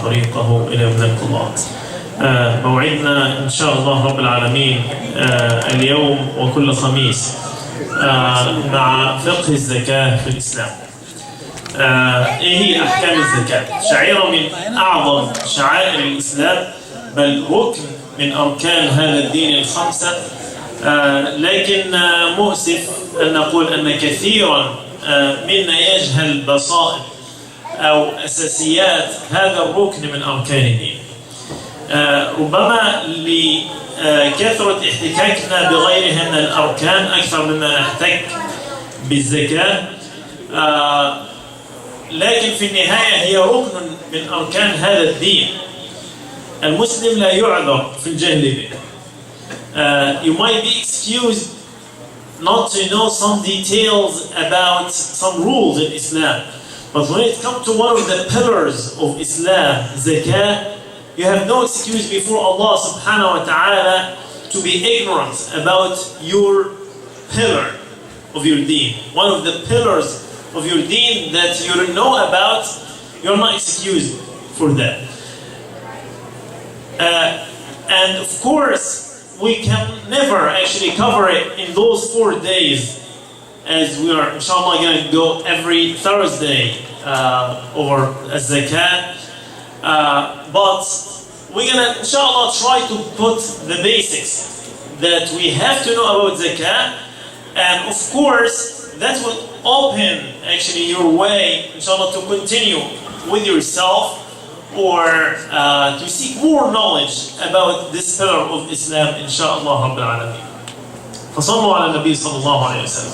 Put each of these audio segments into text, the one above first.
طريقه إلى يوم نلقى الله. موعدنا إن شاء الله رب العالمين اليوم وكل خميس مع فقه الزكاة في الإسلام. إيه هي احكام الزكاة؟ شعيرة من أعظم شعائر الإسلام، بل ركن من أركان هذا الدين الخمسة. لكن مؤسف أن نقول أن كثيرا منا يجهل بسائط أو أساسيات هذا الركن من أركان الدين. ربما لكثرة احتكاكنا بغيرها من الأركان أكثر مما نحتك بالزكاة، لكن في النهاية هي ركن من أركان هذا الدين. المسلم لا يعذر في الجهل به. You might be excused not to know some details about some rules in Islam, but when it comes to one of the pillars of Islam, Zakah, you have no excuse before Allah subhanahu wa ta'ala to be ignorant about your pillar of your deen. One of the pillars of your deen that you don't know about, you're not excused for that. And of course, we can never actually cover it in those 4 days, as we are inshallah going to go every Thursday over Zakah. But we're going to inshallah try to put the basics that we have to know about Zakah, and of course that will open actually your way inshallah to continue with yourself or to seek more knowledge about this pillar of Islam inshallah rabbil alamin. فصلوا على النبي صلى الله عليه وسلم.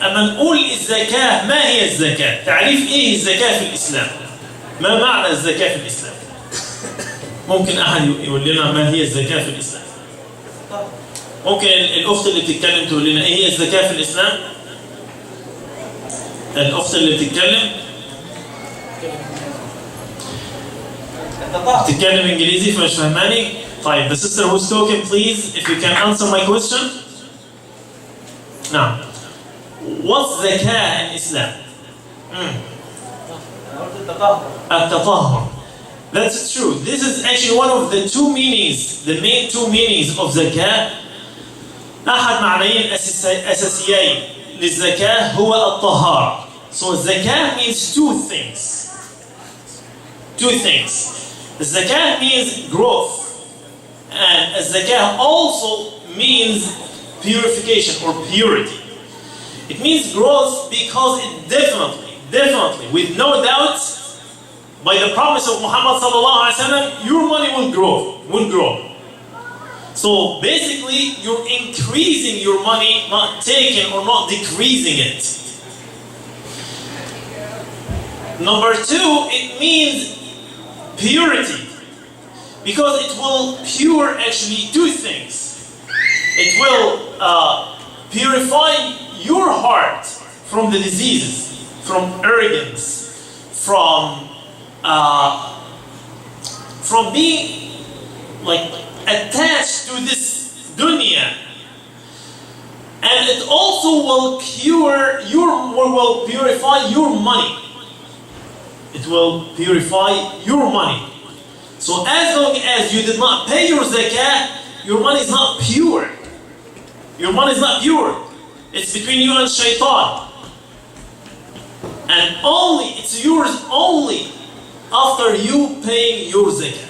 أما نقول الزكاة، ما هي الزكاة؟ تعريف إيه الزكاة في الإسلام؟ ما معنى الزكاة في الإسلام؟ ممكن أحد يقول لنا ما هي الزكاة في الإسلام؟ ممكن الأخت اللي بتتكلم تقول لنا إيه هي الزكاة في الإسلام؟ الأخت اللي بتتكلم بتتكلم إنجليزي فمش فهماني؟ طيب, the sister who's talking, please, if you can answer my question. نعم. What's zakah in Islam? التطهر. That's true. This is actually one of the two meanings, the main two meanings of zakah. أحد معنيين أساسيين للزكاة هو الطهارة. So zakah means two things. Two things. Zakah means growth, and zakah also means purification or purity. It means growth because it definitely, with no doubt, by the promise of Muhammad sallallahu alaihi wasallam, your money will grow. So basically, you're increasing your money, not taking or not decreasing it. Number two, it means purity, because it will pure actually two things. It will purify your heart from the diseases, from arrogance, from being like attached to this dunya, and it also will purify your money. It will purify your money. So as long as you did not pay your zakah, your money is not pure. Your money is not pure. It's between you and shaitan. And it's yours only after you pay your zakah.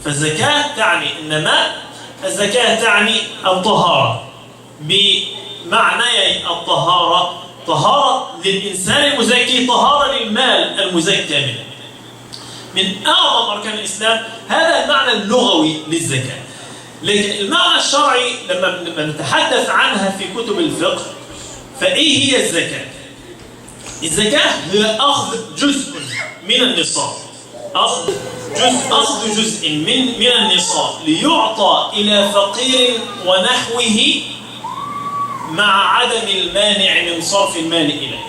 فالزكاة تعني النماء، الزكاة تعني الطهارة. بمعنى الطهارة، طهارة للإنسان المزكي، طهارة للمال المزكى منه. من أعظم أركان الإسلام هذا المعنى اللغوي للزكاة. لكن المعنى الشرعي لما نتحدث عنها في كتب الفقه، فإيه هي الزكاة؟ الزكاة هي أخذ جزء من النصاب، أخذ جزء من النصاب ليعطى إلى فقير ونحوه مع عدم المانع من صرف المال إليه.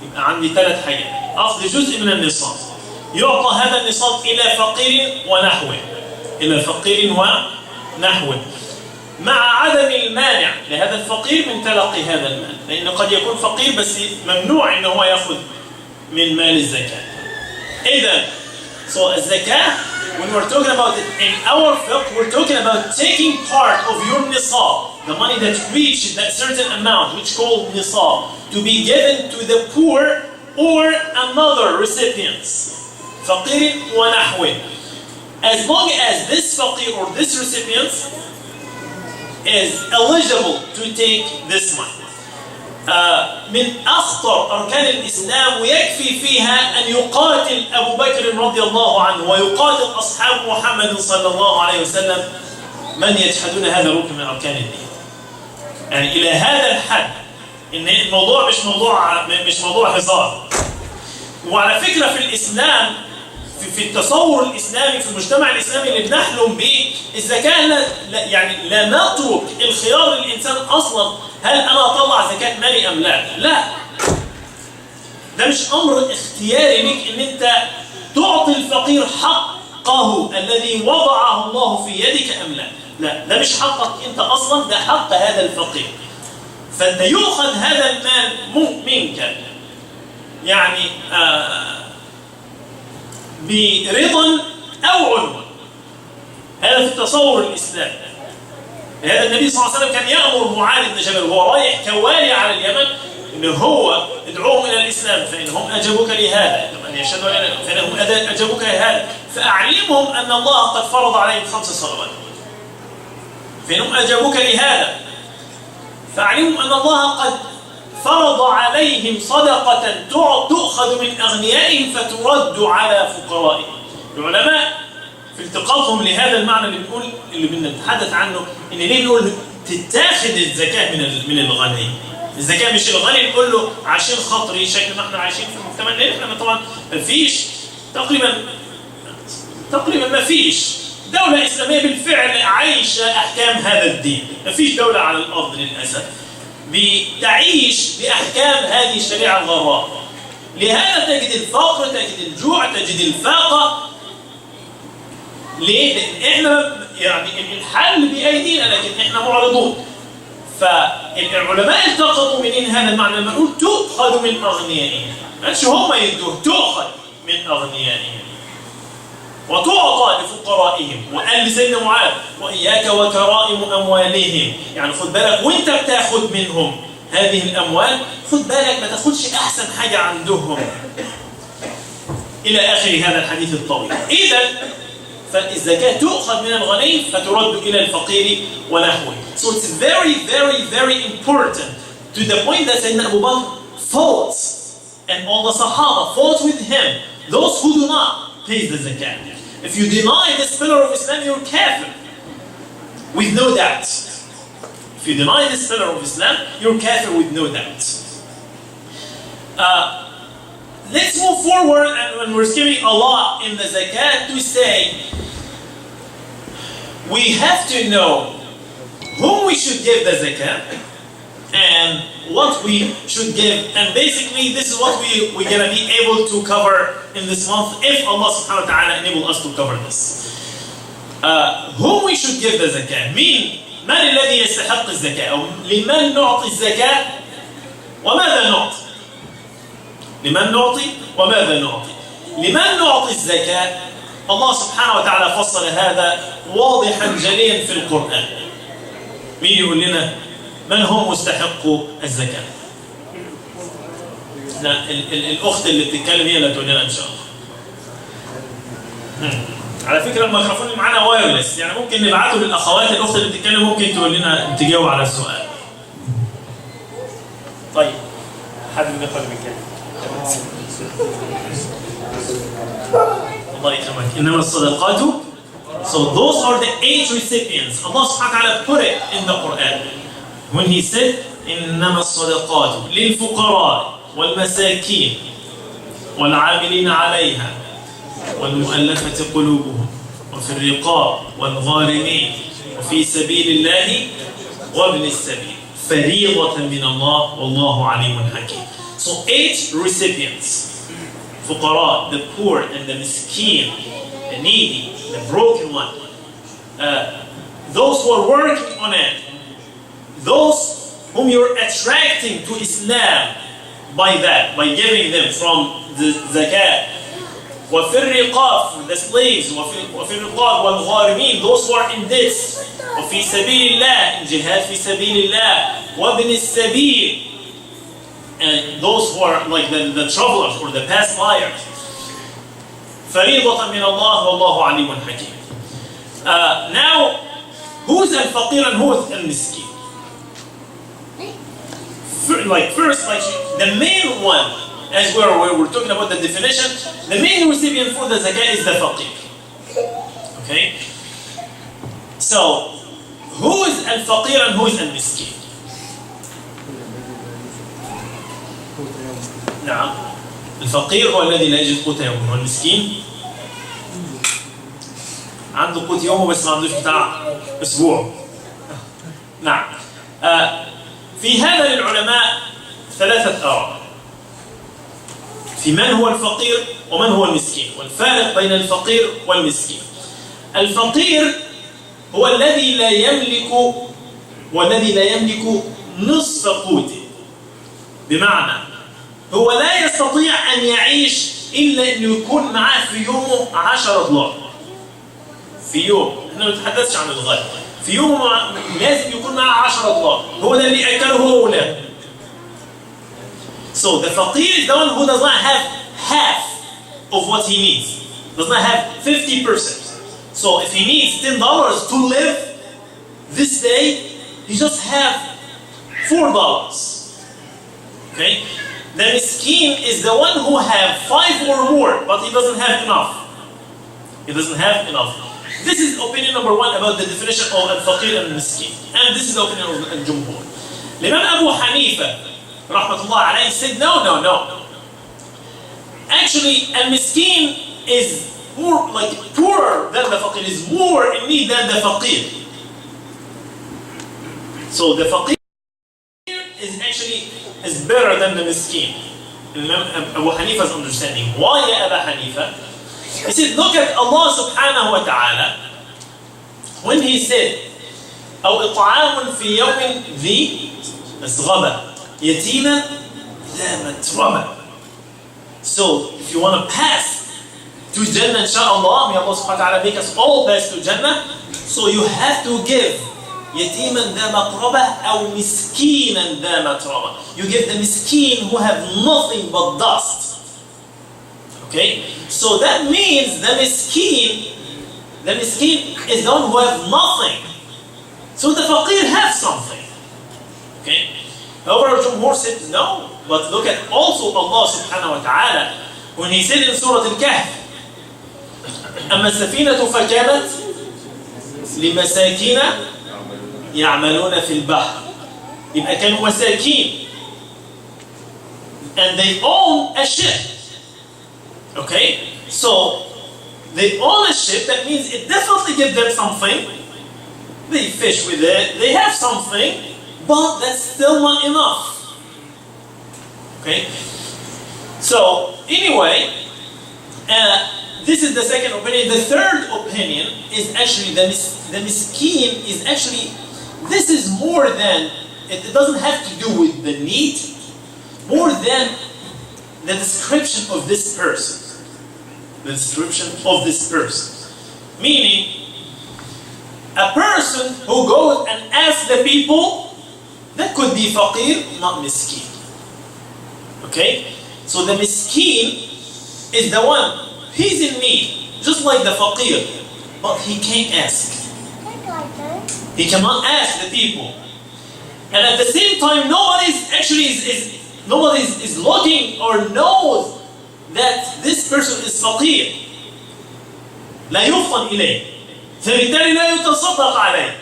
يبقى عندي 3 حاجات. أخذ جزء من النصاب، يعطى هذا النصاب إلى فقير ونحوه مع عدم المانع لهذا الفقير من تلقي هذا المال، لأنه قد يكون فقير بس ممنوع أنه هو يأخذ من مال الزكاة. إذا, so الزكاة, when we're talking about it in our fiqh, we're talking about taking part of your nisab, the money that reaches that certain amount, which is called nisab, to be given to the poor or another recipients. فقير ونحوه. As long as this faqir or this recipient is eligible to take this money. من أخطر أركان الإسلام ويكفي فيها أن يقاتل أبو بكر رضي الله عنه ويقاتل أصحاب محمد صلى الله عليه وسلم من يجحدون هذا الركن من أركان الدين. يعني إلى هذا الحد إن الموضوع مش موضوع هزار. وعلى فكرة في الإسلام في التصور الإسلامي في المجتمع الإسلامي اللي بنحلم به الزكاة يعني لا نترك الخيار للإنسان أصلا هل أنا أطلع زكاة مالي أم لا؟ لا. ده مش أمر اختياري لك إن أنت تعطي الفقير حقه الذي وضعه الله في يدك أم لا. لا، ده مش حقك أنت أصلا، ده حق هذا الفقير. فأنت يؤخذ هذا المال منك يعني برضا أو عنوة. هذا في التصور الإسلامي. هذا النبي صلى الله عليه وسلم كان يأمر معاذ بن جبل وهو رايح كوالي على اليمن إن هو ادعوهم إلى الإسلام فإنهم أجابوك لهذا، أن يشهدوا فإنهم أجابوك لهذا، فأعلمهم أن الله قد فرض عليهم 5 صلوات. فإنهم أجابوك لهذا فأعلمهم أن الله قد فرض عليهم صدقة تؤخذ من أغنيائهم فترد على فقرائهم. العلماء في التقاطهم لهذا المعنى اللي بنتحدث عنه إن ليه نقول تتاخذ الزكاة من الغني. الزكاة مش الغني نقول له عشان خاطري شكل ما احنا عايشين في المجتمع، لأن احنا طبعا مفيش تقريبا مفيش دولة إسلامية بالفعل عايشة أحكام هذا الدين. مفيش دولة على الأرض للأسف بتعيش بأحكام هذه الشريعة الغراء. لهذا تجد الفقر، تجد الجوع، تجد الفاقة. ليه؟ لأن إحنا يعني الحل بأيدينا لكن إحنا معرضون. فالعلماء التقطوا منين هذا المعنى لما نقول تؤخذ من أغنيائهم، مش هم يدوه، تؤخذ من أغنيائهم وتعطى لفقرائهم. وقال لسيدنا معاذ وإياك وكرائم أموالهم، يعني خد بالك وانت بتاخد منهم هذه الأموال خد بالك ما تاخدش أحسن حاجة عندهم إلى آخر هذا الحديث الطويل. إذا فالزكاة تؤخذ من الغني فترد إلى الفقير ونحوه. So it's very very very important to the point that Sayyidina Abu Bakr fought and all the Sahaba fought with him, those who do not pay the zakat. If you deny this pillar of Islam, you're kafir, with no doubt. If you deny this pillar of Islam, you're kafir with no doubt. Let's move forward, and we're skipping a lot in the zakat to say we have to know whom we should give the zakat and what we should give, and basically this is what we're going to be able to cover in this month if Allah subhanahu wa ta'ala enable us to cover this. Whom we should give the zakat, mean من الذي يستحق الزكاة أو لمن نعطي الزكاة وماذا نعطي. لمن نعطي وماذا نعطي. لمن نعطي الزكاة الله سبحانه وتعالى فصل هذا واضحا جليا في القرآن. مين يقول لنا من هم مستحقوا الزكاة؟ لا الأخت اللي بتتكلم هي اللي تقول لنا إن شاء الله. على فكرة الميكروفون اللي معانا وايرلس، يعني ممكن نبعته للأخوات. الأخت اللي بتتكلم ممكن تقول لنا تجاوب على السؤال. طيب حد من يقول بكلمة. الله يكرمك. إنما الصدقات. So those are the 8 recipients. Allah subhanahu wa ta'ala put it in the Quran when He said إنما الصدقات للفقراء والمساكين والعاملين عليها والمؤلفة قلوبهم وفي الرقاب والغارمين وفي سبيل الله وابن السبيل فريضة من الله والله عليم حكيم. So 8 recipients. فقراء, the poor and the miskin, the needy, the broken one. Those who are working on it. Those whom you're attracting to Islam by that, by giving them from the zakat. وفي الرقاب, for the slaves, وفي الرقاب والغارمين, those who are in debts, وفي سبيل الله, jihad في سبيل الله, وابن السبيل, and those who are like the travelers or the passbyers. فريضة من الله والله عليم حكيم. Now, who's al-faqir and who's al-miskin? First, the main one, as we're talking about the definition, the main recipient for the zakah is the faqir. Okay? So, who is al-faqir and who is al-miskin? نعم. الفقير هو الذي لا يجد قوت يومه، والمسكين عنده قوت يومه بس ما عندوش بتاع أسبوع. نعم. في هذا للعلماء ثلاثة آراء في من هو الفقير ومن هو المسكين، والفارق بين الفقير والمسكين. الفقير هو الذي لا يملك نصف قوته، بمعنى هو لا يستطيع أن يعيش إلا أنه يكون معاه في يومه $10 في يوم. احنا ما نتحدثش عن الغد. في يومه لازم يكون معاه $10. هو ده اللي أكله هو وولاده. So the faqir is the one who does not have half of what he needs. Does not have 50%. So if he needs $10 to live this day, he just have $4. Okay? The miskin is the one who have 5 or more, but he doesn't have enough. He doesn't have enough. This is opinion number 1 about the definition of al-faqir and al-miskin. And this is the opinion of al-jumhur. Imam Abu Hanifa, rahmatullah alayhi, said no. Actually, al-miskin is more like poorer than the faqir, is more in need than the faqir. So the faqir is actually is better than the miskin. Abu Hanifa's understanding. Why Abu Hanifa? He said, look at Allah subhanahu wa ta'ala when he said, أو إطعام في يوم ذي مسغبة يتيما ذا متربة. So if you want to pass to Jannah, inshallah, may Allah subhanahu wa ta'ala make us all pass to Jannah, so you have to give يتيما ذا مقربة أو مسكينا ذا متربة. You give the miskin who have nothing but dust. Okay? So that means the miskin is the one who have nothing. So the faqir has something. Okay? However, Jumhur said no. But look at also Allah subhanahu wa ta'ala when he said in Surah Al-Kahf, أما السفينة فكانت لمساكين يعملون في البحر. يبقى كانوا مساكين and they own a ship. Okay? So they own a ship, that means it definitely gives them something. They fish with it, they have something, but that's still not enough. Okay? So anyway, this is the second opinion. The third opinion is actually the miskin is actually, this is more than, it doesn't have to do with the need, more than the description of this person. The description of this person. Meaning, a person who goes and asks the people, that could be faqir, not miskin. Okay? So the miskin is the one, he's in need, just like the faqir, but he can't ask. He cannot ask the people. And at the same time, nobody's looking or knows that this person is فقير. لا يفطن إليه. فبالتالي لا يتصدق عليه.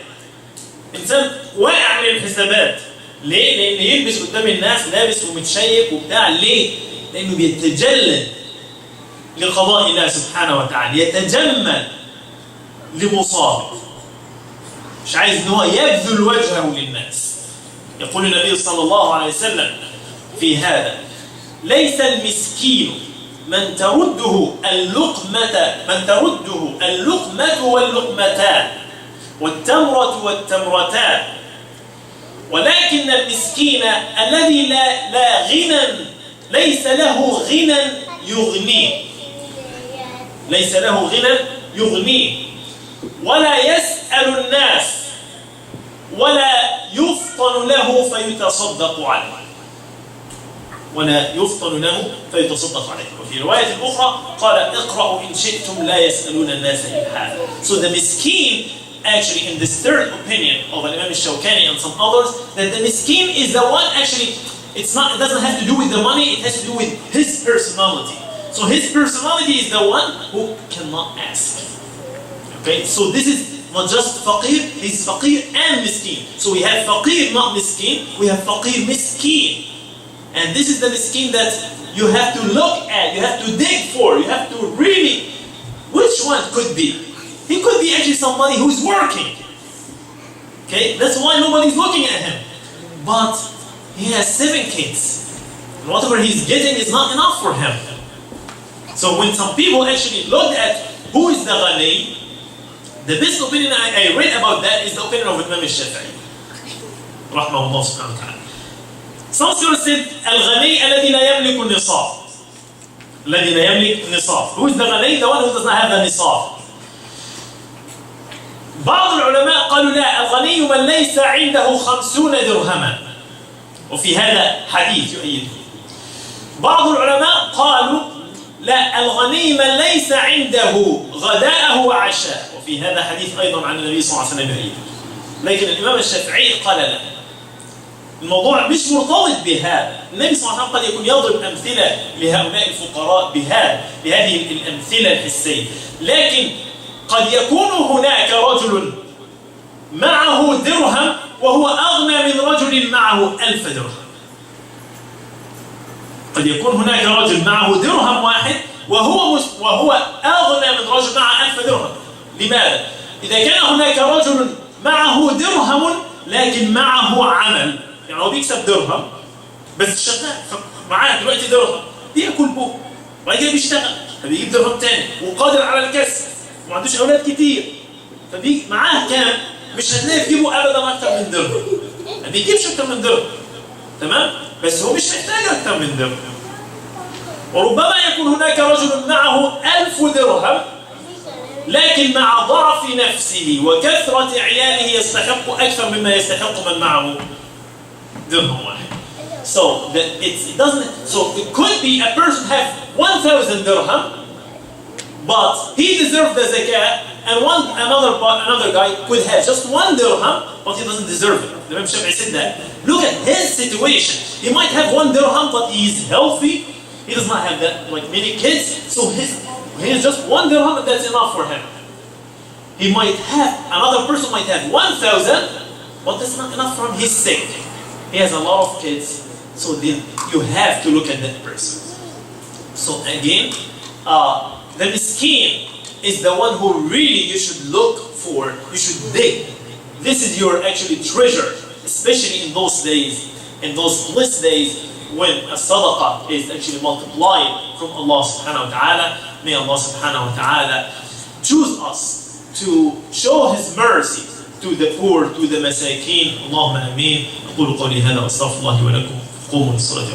إنسان واقع من الحسابات. ليه؟ لأن يلبس قدام الناس لابس ومتشيك وبتاع. ليه؟ لأنه بيتجلد لقضاء الله سبحانه وتعالى. يتجمل لمصابه. مش عايز إن هو يبذل وجهه للناس. يقول النبي صلى الله عليه وسلم في هذا: ليس المسكين من ترده اللقمة واللقمتان والتمرة والتمرتان، ولكن المسكين الذي لا غنى ليس له غنى يغنيه. ليس له غنى يغنيه ولا يسأل الناس ولا يفطن له فيتصدق عليه ولا يفطن له فيتصدق عليه. وفي رواية أخرى قال اقرأوا إن شئتم لا يسألون الناس إلحافا. So the miskin, actually in this third opinion of Imam al-Shawkani and some others, that the miskin is the one actually, it doesn't have to do with the money, it has to do with his personality. So his personality is the one who cannot ask. Okay, so this is not just faqir, he's faqir and miskin. So we have faqir, not miskin, we have faqir miskin. And this is the miskin that you have to look at, you have to dig for, you have to really, which one could be? He could be actually somebody who's working. Okay, that's why nobody's looking at him. But he has 7 kids. And whatever he's getting is not enough for him. So when some people actually look at who is the ghani, the best opinion I read about that is the opinion of Imam al-Shafi'i. Rahmahullah subhanahu wa ta'ala. Some scholars said, Al-Ghani alladhi la yamliku nisab. Alladhi la yamlik nisab. Who is the ghani? The one who does not have the nisab. بعض العلماء قالوا لا الغني من ليس عنده 50 درهما وفي هذا حديث يؤيده. بعض العلماء قالوا لا الغني من ليس عنده غداءه وعشاء وفي هذا حديث أيضا عن النبي صلى الله عليه وسلم يؤيده. لكن الإمام الشافعي قال لا الموضوع مش مرتبط بهذا. النبي صلى الله عليه وسلم قد يكون يضرب أمثلة لهؤلاء الفقراء بهذه الأمثلة الحسية لكن قد يكون هناك رجل معه درهم وهو أغنى من رجل معه 1000 درهم. قد يكون هناك رجل معه درهم واحد وهو أغنى من رجل معه 1000 درهم. لماذا؟ إذا كان هناك رجل معه درهم لكن معه عمل، يعني هو بيكسب درهم بس شغال معاه دلوقتي درهم بياكل بوه وبعد كده بيشتغل فبيجيب درهم تاني وقادر على الكسب وما عندوش اولاد كتير فبيجي معاه كام؟ مش هتلاقي في جيبه ابدا اكتر من درهم، ما بيجيبش اكتر من درهم، تمام؟ بس هو مش محتاج اكتر من درهم. وربما يكون هناك رجل معه 1000 درهم لكن مع ضعف نفسه وكثرة عياله يستحق أكثر مما يستحق من معه درهم واحد. So it could be a person have 1000 dirham, but he deserves the zakah, and another guy could have just 1 dirham, but he doesn't deserve it. The Imam Shafi'i said that. Look at his situation. He might have 1 dirham, but he is healthy. He does not have that like many kids, so he has just 1 dirham, and that's enough for him. Another person might have 1,000, but that's not enough for him. He's sick. He has a lot of kids, so then you have to look at that person. So again, the miskin is the one who really you should look for, you should dig. This is your actually treasure, especially in those days, in those blessed days when a sadaqah is actually multiplied from Allah subhanahu wa ta'ala. May Allah subhanahu wa ta'ala choose us to show His mercy to the poor, to the masakin. Allahumma ameen. أقول قولي هذا وأستغفر الله ولكم. قوموا للصلاة.